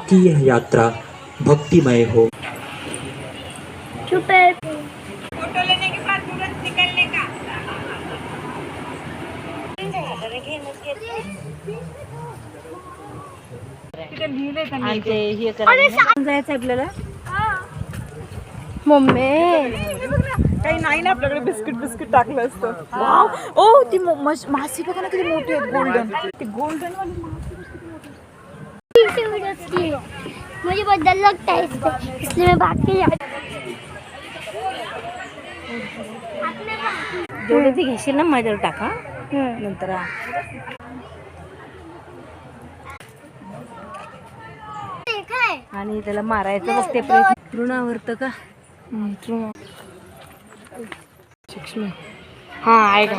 की यह यात्रा भक्तिमय हो। फोटो लेने के बाद तुरंत निकलने का। जायचं आपल्याला मम्मी काही नाही ना आपल्याकडे बिस्किट टाकलं असतं. वाव ओ ती मासी बघा ना किती मोठी आहे गोल्डन. ती गोल्डन वाली मुझे बहुत डर लगता है इसलिए मैं भाग के जेवढे ती घेशील ना माझ्यावर टाका नंतर आणि त्याला मारायचं बघते प्रयत्न ऋणावर्त का हा आहे का